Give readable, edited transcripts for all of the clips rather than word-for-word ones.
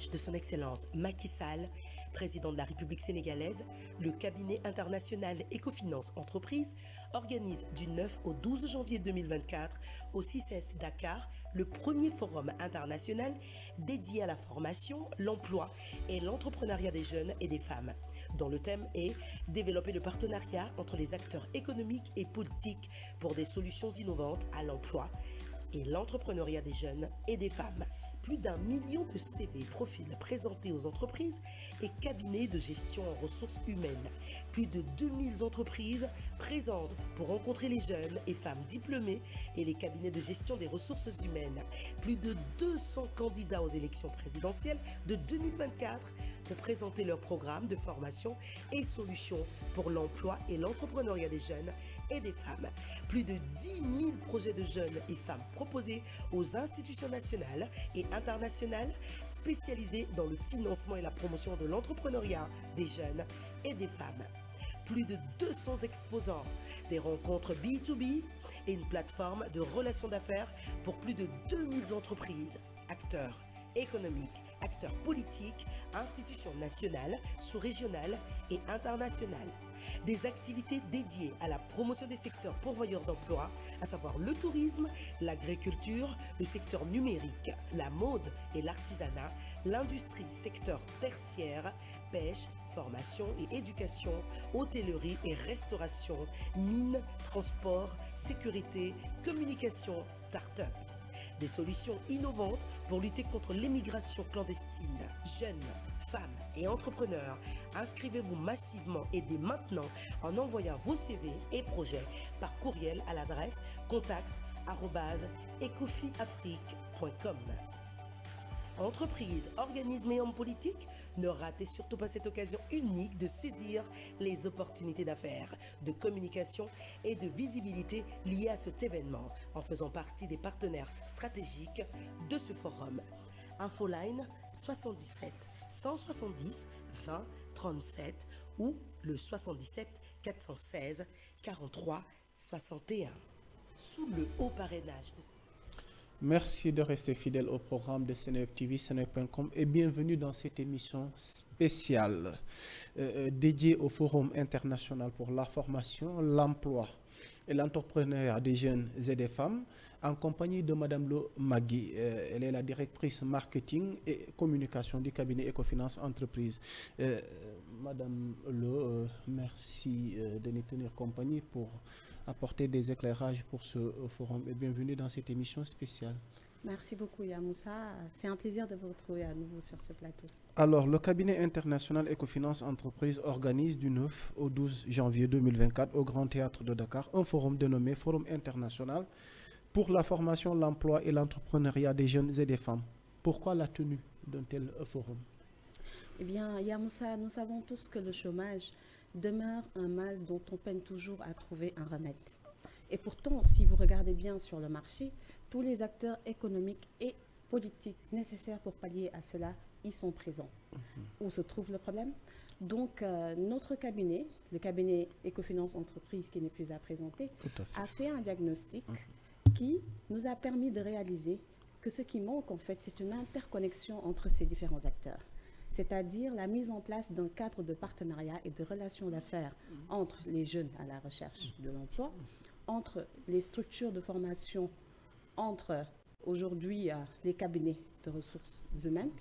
parrainage de son Excellence Macky Sall, président de la République sénégalaise, le cabinet international Ecofinance Entreprises organise du 9 au 12 janvier 2024 au CICES Dakar le premier forum international dédié à la formation, l'emploi et l'entrepreneuriat des jeunes et des femmes, dont le thème est développer le partenariat entre les acteurs économiques et politiques pour des solutions innovantes à l'emploi et l'entrepreneuriat des jeunes et des femmes. Plus d'1 million de CV profils présentés aux entreprises et cabinets de gestion en ressources humaines. Plus de 2000 entreprises présentes pour rencontrer les jeunes et femmes diplômées et les cabinets de gestion des ressources humaines. Plus de 200 candidats aux élections présidentielles de 2024 pour présenter leur programme de formation et solutions pour l'emploi et l'entrepreneuriat des jeunes et des femmes. Plus de 10 000 projets de jeunes et femmes proposés aux institutions nationales et internationales spécialisées dans le financement et la promotion de l'entrepreneuriat des jeunes et des femmes. Plus de 200 exposants, des rencontres B2B et une plateforme de relations d'affaires pour plus de 2000 entreprises, acteurs économiques, acteurs politiques, institutions nationales, sous-régionales et internationales. Des activités dédiées à la promotion des secteurs pourvoyeurs d'emplois, à savoir le tourisme, l'agriculture, le secteur numérique, la mode et l'artisanat, l'industrie, secteur tertiaire, pêche, formation et éducation, hôtellerie et restauration, mines, transport, sécurité, communication, start-up. Des solutions innovantes pour lutter contre l'immigration clandestine. Jeunes, femmes et entrepreneurs, inscrivez-vous massivement et dès maintenant en envoyant vos CV et projets par courriel à l'adresse contact@ecofiafrique.com. Entreprises, organismes et hommes politiques, ne ratez surtout pas cette occasion unique de saisir les opportunités d'affaires, de communication et de visibilité liées à cet événement en faisant partie des partenaires stratégiques de ce forum. Infoline 77 170 20 37 ou le 77 416 43 61. Sous le haut parrainage de... Merci de rester fidèle au programme de Seneweb TV, seneweb.com et bienvenue dans cette émission spéciale dédiée au Forum international pour la formation, l'emploi et l'entrepreneuriat des jeunes et des femmes en compagnie de Madame Lo Magui. Elle est la directrice marketing et communication du cabinet Ecofinance Entreprises. Madame Lo, merci de nous tenir compagnie pour apporter des éclairages pour ce forum et bienvenue dans cette émission spéciale. Merci beaucoup Yamoussa, c'est un plaisir de vous retrouver à nouveau sur ce plateau. Alors, le cabinet international Ecofinance Entreprises organise du 9 au 12 janvier 2024 au Grand Théâtre de Dakar un forum dénommé Forum international pour la formation, l'emploi et l'entrepreneuriat des jeunes et des femmes. Pourquoi la tenue d'un tel forum? Eh bien, Yamoussa, nous savons tous que le chômage demeure un mal dont on peine toujours à trouver un remède. Et pourtant, si vous regardez bien sur le marché, tous les acteurs économiques et politiques nécessaires pour pallier à cela, ils sont présents. Où se trouve le problème? Donc, notre cabinet, le cabinet Ecofinance Entreprises, qui n'est plus à présenter, a fait un diagnostic qui nous a permis de réaliser que ce qui manque, en fait, c'est une interconnexion entre ces différents acteurs. C'est-à-dire la mise en place d'un cadre de partenariat et de relations d'affaires entre les jeunes à la recherche de l'emploi, entre les structures de formation, entre aujourd'hui les cabinets de ressources humaines,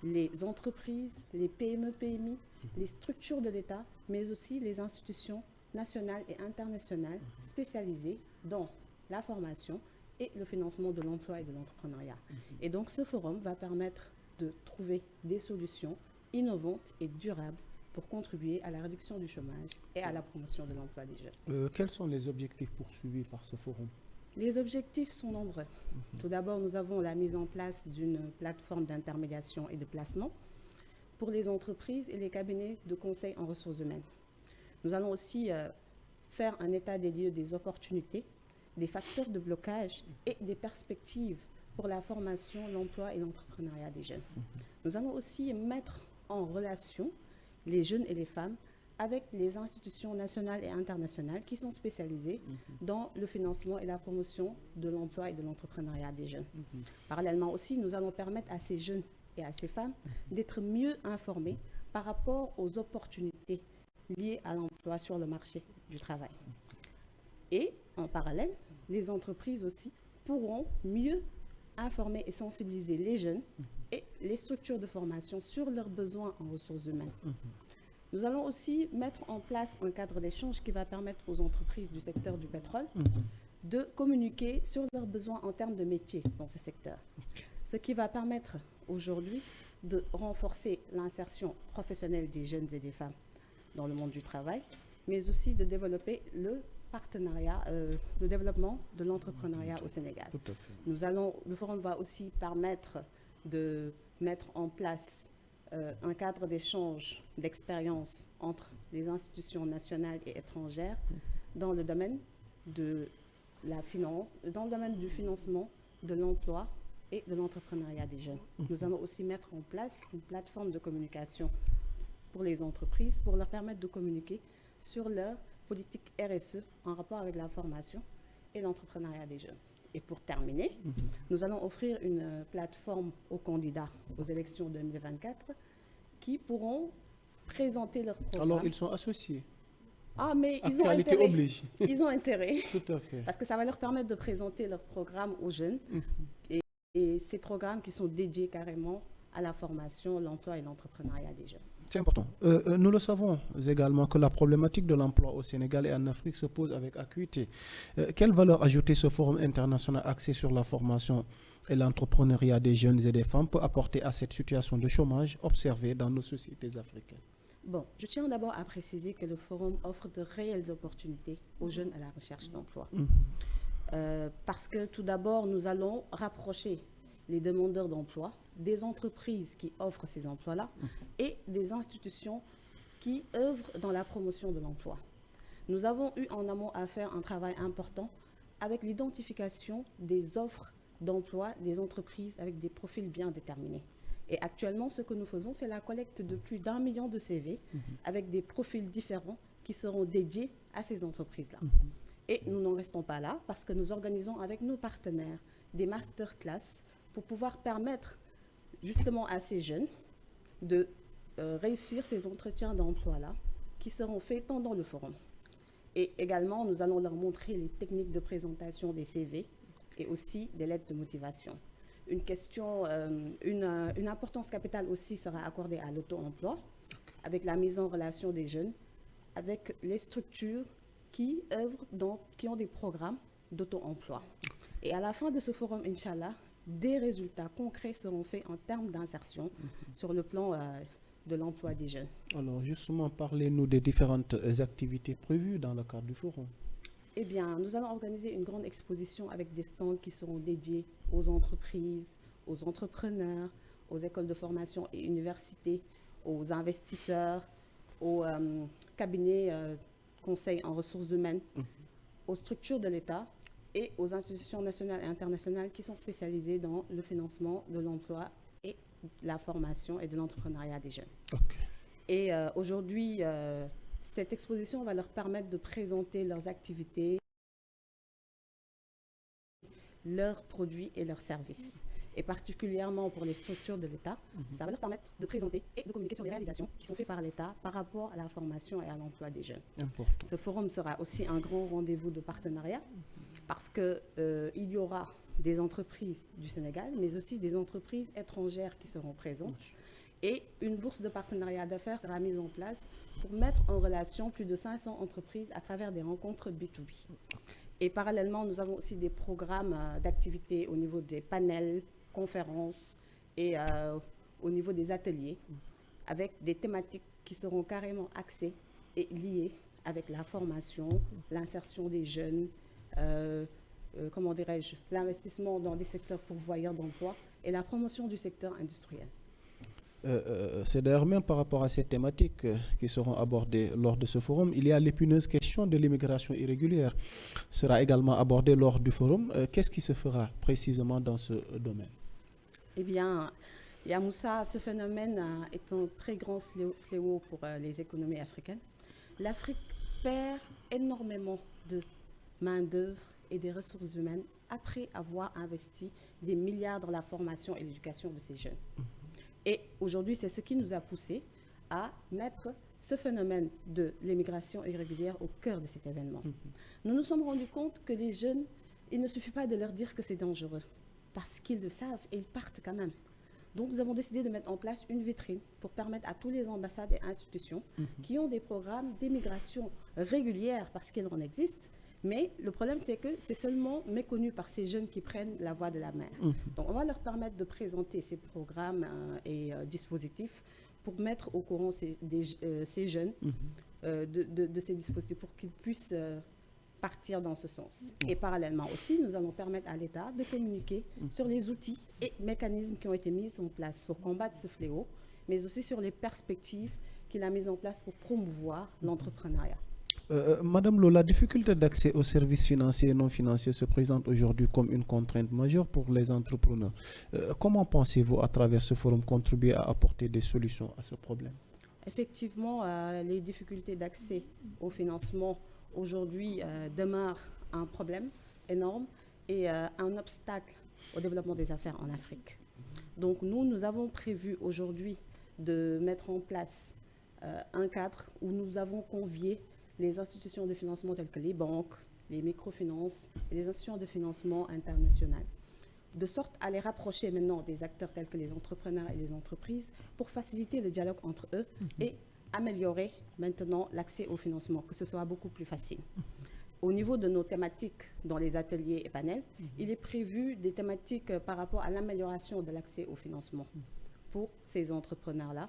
les entreprises, les PME, PMI, les structures de l'État, mais aussi les institutions nationales et internationales spécialisées dans la formation et le financement de l'emploi et de l'entrepreneuriat. Et donc ce forum va permettre de trouver des solutions innovantes et durables pour contribuer à la réduction du chômage et à la promotion de l'emploi des jeunes. Quels sont les objectifs poursuivis par ce forum? Les objectifs sont nombreux. Tout d'abord, nous avons la mise en place d'une plateforme d'intermédiation et de placement pour les entreprises et les cabinets de conseil en ressources humaines. Nous allons aussi faire un état des lieux des opportunités, des facteurs de blocage et des perspectives pour la formation, l'emploi et l'entrepreneuriat des jeunes. Nous allons aussi mettre en relation les jeunes et les femmes avec les institutions nationales et internationales qui sont spécialisées dans le financement et la promotion de l'emploi et de l'entrepreneuriat des jeunes. Parallèlement aussi, nous allons permettre à ces jeunes et à ces femmes d'être mieux informées par rapport aux opportunités liées à l'emploi sur le marché du travail. Et en parallèle, les entreprises aussi pourront mieux informer et sensibiliser les jeunes et les structures de formation sur leurs besoins en ressources humaines. Nous allons aussi mettre en place un cadre d'échange qui va permettre aux entreprises du secteur du pétrole de communiquer sur leurs besoins en termes de métiers dans ce secteur. Ce qui va permettre aujourd'hui de renforcer l'insertion professionnelle des jeunes et des femmes dans le monde du travail, mais aussi de développer le partenariat, le développement de l'entrepreneuriat au Sénégal. Tout à fait. Le forum va aussi permettre de mettre en place un cadre d'échange d'expériences entre les institutions nationales et étrangères dans le domaine de la finance, dans le domaine du financement, de l'emploi et de l'entrepreneuriat des jeunes. Nous allons aussi mettre en place une plateforme de communication pour les entreprises pour leur permettre de communiquer sur leur politique RSE en rapport avec la formation et l'entrepreneuriat des jeunes. Et pour terminer, nous allons offrir une plateforme aux candidats aux élections 2024 qui pourront présenter leur programme. Alors, ils sont associés. Ah, mais ils ont Actualité intérêt. oblige. Ils ont intérêt. Tout à fait. Parce que ça va leur permettre de présenter leur programme aux jeunes. Et ces programmes qui sont dédiés carrément à la formation, l'emploi et l'entrepreneuriat des jeunes. C'est important. Nous le savons également que la problématique de l'emploi au Sénégal et en Afrique se pose avec acuité. Quelle valeur ajoutée ce forum international axé sur la formation et l'entrepreneuriat des jeunes et des femmes peut apporter à cette situation de chômage observée dans nos sociétés africaines? Bon, je tiens d'abord à préciser que le forum offre de réelles opportunités aux jeunes à la recherche d'emploi. Parce que tout d'abord, nous allons rapprocher les demandeurs d'emploi des entreprises qui offrent ces emplois-là et des institutions qui œuvrent dans la promotion de l'emploi. Nous avons eu en amont à faire un travail important avec l'identification des offres d'emploi des entreprises avec des profils bien déterminés. Et actuellement, ce que nous faisons, c'est la collecte de plus d'1 million de CV avec des profils différents qui seront dédiés à ces entreprises-là. Et nous n'en restons pas là parce que nous organisons avec nos partenaires des masterclass pour pouvoir permettre justement à ces jeunes de réussir ces entretiens d'emploi-là qui seront faits pendant le forum. Et également, nous allons leur montrer les techniques de présentation des CV et aussi des lettres de motivation. Une importance capitale aussi sera accordée à l'auto-emploi avec la mise en relation des jeunes avec les structures qui œuvrent qui ont des programmes d'auto-emploi. Et à la fin de ce forum, Inch'Allah, des résultats concrets seront faits en termes d'insertion sur le plan de l'emploi des jeunes. Alors justement, parlez-nous des différentes activités prévues dans le cadre du forum. Eh bien, nous allons organiser une grande exposition avec des stands qui seront dédiés aux entreprises, aux entrepreneurs, aux écoles de formation et universités, aux investisseurs, aux cabinets conseils en ressources humaines, aux structures de l'État et aux institutions nationales et internationales qui sont spécialisées dans le financement de l'emploi et la formation et de l'entrepreneuriat des jeunes. Et aujourd'hui, cette exposition va leur permettre de présenter leurs activités, leurs produits et leurs services. Et particulièrement pour les structures de l'État, ça va leur permettre de présenter et de communiquer sur les réalisations qui sont faites par l'État par rapport à la formation et à l'emploi des jeunes. Important. Ce forum sera aussi un grand rendez-vous de partenariat parce qu'il y aura des entreprises du Sénégal, mais aussi des entreprises étrangères qui seront présentes. Et une bourse de partenariat d'affaires sera mise en place pour mettre en relation plus de 500 entreprises à travers des rencontres B2B. Et parallèlement, nous avons aussi des programmes d'activités au niveau des panels, conférences et au niveau des ateliers avec des thématiques qui seront carrément axées et liées avec la formation, l'insertion des jeunes, l'investissement dans des secteurs pourvoyeurs d'emploi et la promotion du secteur industriel. C'est d'ailleurs même par rapport à ces thématiques qui seront abordées lors de ce forum. Il y a l'épineuse question de l'immigration irrégulière sera également abordée lors du forum. Qu'est-ce qui se fera précisément dans ce domaine? Eh bien, Yamoussa, ce phénomène est un très grand fléau pour les économies africaines. L'Afrique perd énormément de main-d'œuvre et des ressources humaines après avoir investi des milliards dans la formation et l'éducation de ces jeunes. Et aujourd'hui, c'est ce qui nous a poussé à mettre ce phénomène de l'immigration irrégulière au cœur de cet événement. Nous nous sommes rendus compte que les jeunes, il ne suffit pas de leur dire que c'est dangereux, parce qu'ils le savent et ils partent quand même. Donc nous avons décidé de mettre en place une vitrine pour permettre à tous les ambassades et institutions qui ont des programmes d'immigration régulière, parce qu'il en existe, mais le problème c'est que c'est seulement méconnu par ces jeunes qui prennent la voie de la mer. Donc on va leur permettre de présenter ces programmes et dispositifs pour mettre au courant ces jeunes de ces dispositifs pour qu'ils puissent partir dans ce sens. Et parallèlement aussi, nous allons permettre à l'État de communiquer sur les outils et mécanismes qui ont été mis en place pour combattre ce fléau, mais aussi sur les perspectives qu'il a mises en place pour promouvoir l'entrepreneuriat. Madame Lo, la difficulté d'accès aux services financiers et non financiers se présente aujourd'hui comme une contrainte majeure pour les entrepreneurs. Comment pensez-vous, à travers ce forum, contribuer à apporter des solutions à ce problème? Effectivement, les difficultés d'accès au financement aujourd'hui demeurent un problème énorme et un obstacle au développement des affaires en Afrique. Donc nous avons prévu aujourd'hui de mettre en place un cadre où nous avons convié les institutions de financement telles que les banques, les microfinances et les institutions de financement internationales, de sorte à les rapprocher maintenant des acteurs tels que les entrepreneurs et les entreprises pour faciliter le dialogue entre eux et améliorer maintenant l'accès au financement, que ce soit beaucoup plus facile. Au niveau de nos thématiques dans les ateliers et panels, il est prévu des thématiques par rapport à l'amélioration de l'accès au financement pour ces entrepreneurs-là,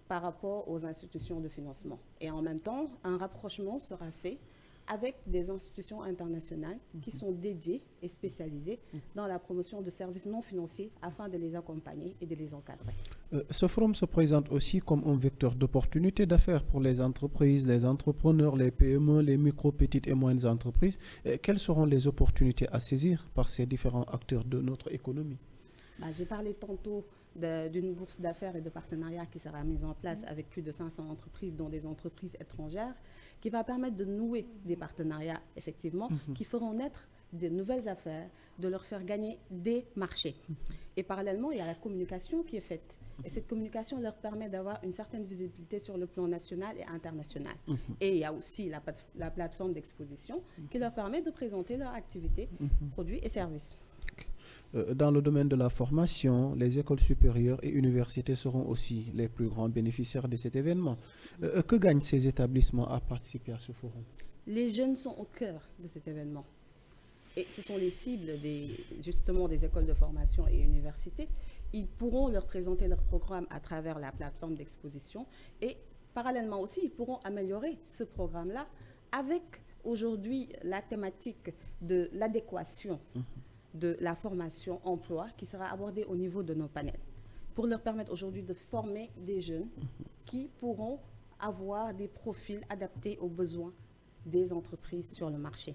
par rapport aux institutions de financement. Et en même temps, un rapprochement sera fait avec des institutions internationales qui sont dédiées et spécialisées dans la promotion de services non financiers afin de les accompagner et de les encadrer. Ce forum se présente aussi comme un vecteur d'opportunités d'affaires pour les entreprises, les entrepreneurs, les PME, les micro, petites et moyennes entreprises. Quelles seront les opportunités à saisir par ces différents acteurs de notre économie? J'ai parlé tantôt d'une bourse d'affaires et de partenariat qui sera mise en place avec plus de 500 entreprises, dont des entreprises étrangères, qui va permettre de nouer des partenariats, effectivement, qui feront naître de nouvelles affaires, de leur faire gagner des marchés. Et parallèlement, il y a la communication qui est faite. Et cette communication leur permet d'avoir une certaine visibilité sur le plan national et international. Et il y a aussi la plateforme d'exposition qui leur permet de présenter leurs activités, produits et services. Dans le domaine de la formation, les écoles supérieures et universités seront aussi les plus grands bénéficiaires de cet événement. Que gagnent ces établissements à participer à ce forum? Les jeunes sont au cœur de cet événement. Et ce sont les cibles justement des écoles de formation et universités. Ils pourront leur présenter leur programme à travers la plateforme d'exposition. Et parallèlement aussi, ils pourront améliorer ce programme-là avec aujourd'hui la thématique de l'adéquation de la formation emploi qui sera abordée au niveau de nos panels, pour leur permettre aujourd'hui de former des jeunes qui pourront avoir des profils adaptés aux besoins des entreprises sur le marché.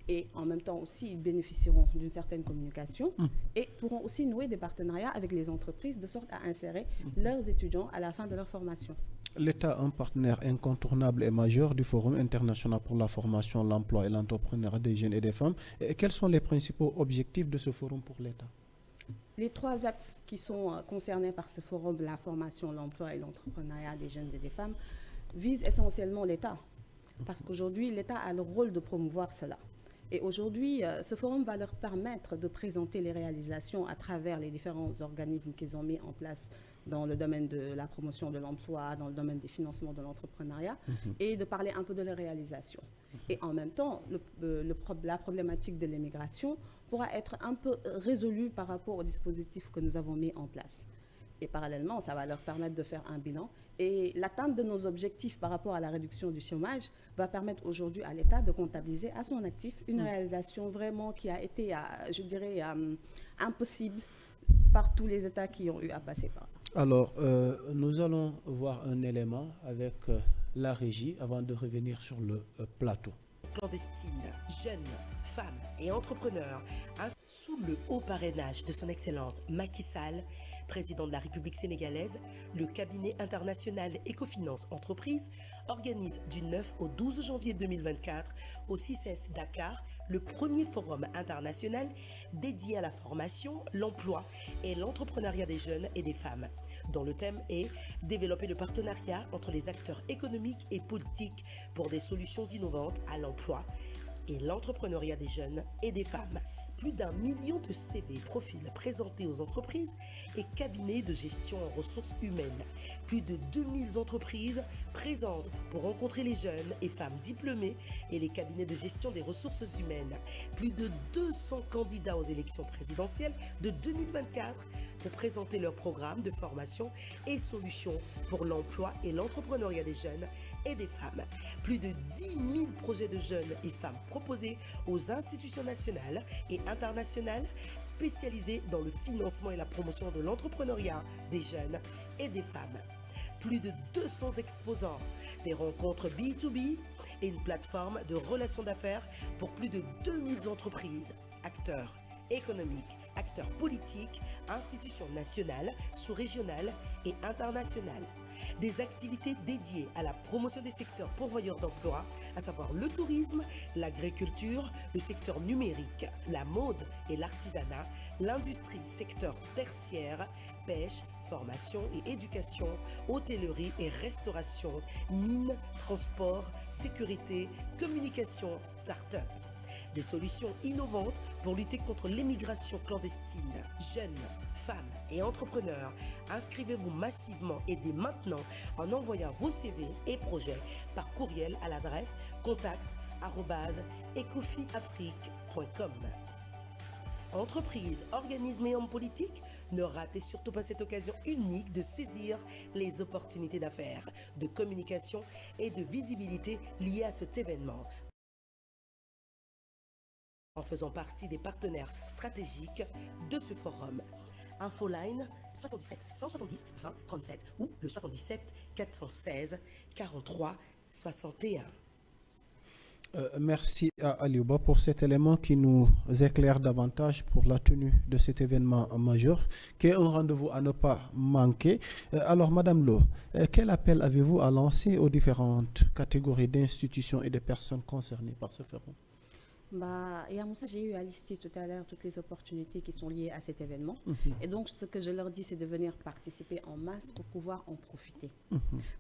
Et en même temps aussi, ils bénéficieront d'une certaine communication et pourront aussi nouer des partenariats avec les entreprises de sorte à insérer leurs étudiants à la fin de leur formation. L'État, un partenaire incontournable et majeur du Forum international pour la formation, l'emploi et l'entrepreneuriat des jeunes et des femmes. Et quels sont les principaux objectifs de ce forum pour l'État? Les trois axes qui sont concernés par ce forum, la formation, l'emploi et l'entrepreneuriat des jeunes et des femmes, visent essentiellement l'État. Parce qu'aujourd'hui, l'État a le rôle de promouvoir cela. Et aujourd'hui, ce forum va leur permettre de présenter les réalisations à travers les différents organismes qu'ils ont mis en place dans le domaine de la promotion de l'emploi, dans le domaine des financements de l'entrepreneuriat, et de parler un peu de leurs réalisations. Et en même temps, la problématique de l'immigration pourra être un peu résolue par rapport au dispositif que nous avons mis en place. Et parallèlement, ça va leur permettre de faire un bilan. Et l'atteinte de nos objectifs par rapport à la réduction du chômage va permettre aujourd'hui à l'État de comptabiliser à son actif une réalisation vraiment qui a été, je dirais, impossible par tous les États qui ont eu à passer par là. Alors, nous allons voir un élément avec la régie avant de revenir sur le plateau. Clandestine, jeunes, femmes et entrepreneurs, sous le haut parrainage de son Excellence Macky Sall, président de la République sénégalaise, le cabinet international Ecofinance Entreprises organise du 9 au 12 janvier 2024 au CICES Dakar le premier forum international dédié à la formation, l'emploi et l'entrepreneuriat des jeunes et des femmes, dont le thème est « Développer le partenariat entre les acteurs économiques et politiques pour des solutions innovantes à l'emploi et l'entrepreneuriat des jeunes et des femmes ». Plus d'1 million de CV profils présentés aux entreprises et cabinets de gestion en ressources humaines. Plus de 2000 entreprises présentes pour rencontrer les jeunes et femmes diplômées et les cabinets de gestion des ressources humaines. Plus de 200 candidats aux élections présidentielles de 2024 pour présenter leur programme de formation et solutions pour l'emploi et l'entrepreneuriat des jeunes et des femmes. Plus de 10 000 projets de jeunes et femmes proposés aux institutions nationales et internationales spécialisées dans le financement et la promotion de l'entrepreneuriat des jeunes et des femmes. Plus de 200 exposants, des rencontres B2B et une plateforme de relations d'affaires pour plus de 2000 entreprises, acteurs économiques, acteurs politiques, institutions nationales, sous-régionales et internationales. Des activités dédiées à la promotion des secteurs pourvoyeurs d'emplois, à savoir le tourisme, l'agriculture, le secteur numérique, la mode et l'artisanat, l'industrie, secteur tertiaire, pêche, formation et éducation, hôtellerie et restauration, mines, transport, sécurité, communication, start-up. Des solutions innovantes pour lutter contre l'immigration clandestine. Jeunes, femmes et entrepreneurs, inscrivez-vous massivement et dès maintenant en envoyant vos CV et projets par courriel à l'adresse contact@ecofiafrique.com. Entreprises, organismes et hommes politiques, ne ratez surtout pas cette occasion unique de saisir les opportunités d'affaires, de communication et de visibilité liées à cet événement, en faisant partie des partenaires stratégiques de ce forum. Infoline 77 170 20 37 ou le 77 416 43 61. Merci à Aliouba pour cet élément qui nous éclaire davantage pour la tenue de cet événement majeur, qui est un rendez-vous à ne pas manquer. Alors, Madame Lo, quel appel avez-vous à lancer aux différentes catégories d'institutions et de personnes concernées par ce forum? Yamoussa, j'ai eu à lister tout à l'heure toutes les opportunités qui sont liées à cet événement. Et donc, ce que je leur dis, c'est de venir participer en masse pour pouvoir en profiter.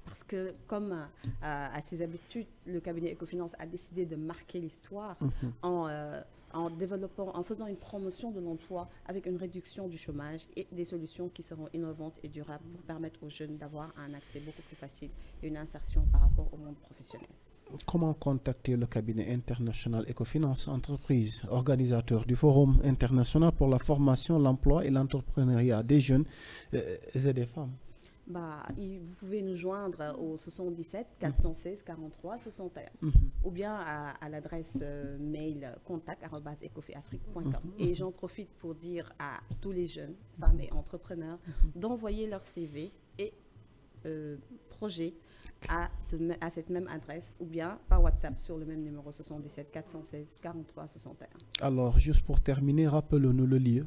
Parce que, comme à ses habitudes, le cabinet Ecofinance a décidé de marquer l'histoire en développant, en faisant une promotion de l'emploi avec une réduction du chômage et des solutions qui seront innovantes et durables pour permettre aux jeunes d'avoir un accès beaucoup plus facile et une insertion par rapport au monde professionnel. Comment contacter le cabinet international Ecofinance, entreprise organisateur du Forum international pour la formation, l'emploi et l'entrepreneuriat des jeunes et des femmes? Vous pouvez nous joindre au 77 416 43 61 ou bien à l'adresse mail contact@ecofiafrique.com. Et j'en profite pour dire à tous les jeunes, femmes et entrepreneurs d'envoyer leur CV et projet à cette même adresse ou bien par WhatsApp sur le même numéro 77 416 43 61. Alors, juste pour terminer, rappelons-nous le lieu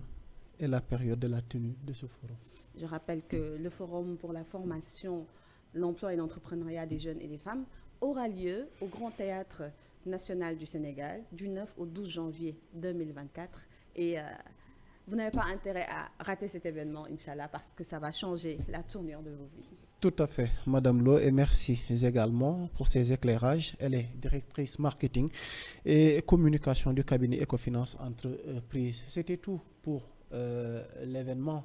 et la période de la tenue de ce forum. Je rappelle que le forum pour la formation, l'emploi et l'entrepreneuriat des jeunes et des femmes aura lieu au Grand Théâtre National du Sénégal du 9 au 12 janvier 2024 et vous n'avez pas intérêt à rater cet événement, Inch'Allah, parce que ça va changer la tournure de vos vies. Tout à fait, Madame Lo, et merci également pour ces éclairages. Elle est directrice marketing et communication du cabinet Ecofinance Entreprise. C'était tout pour l'événement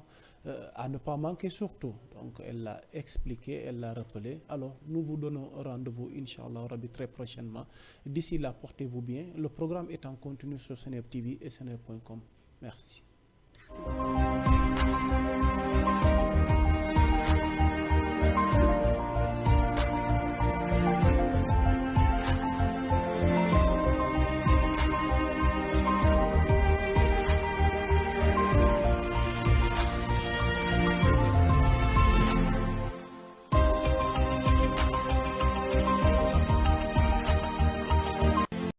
à ne pas manquer surtout. Donc, elle l'a expliqué, elle l'a rappelé. Alors, nous vous donnons rendez-vous, Inch'Allah, très prochainement. D'ici là, portez-vous bien. Le programme est en continu sur Seneweb TV et seneweb.com. Merci. Merci beaucoup.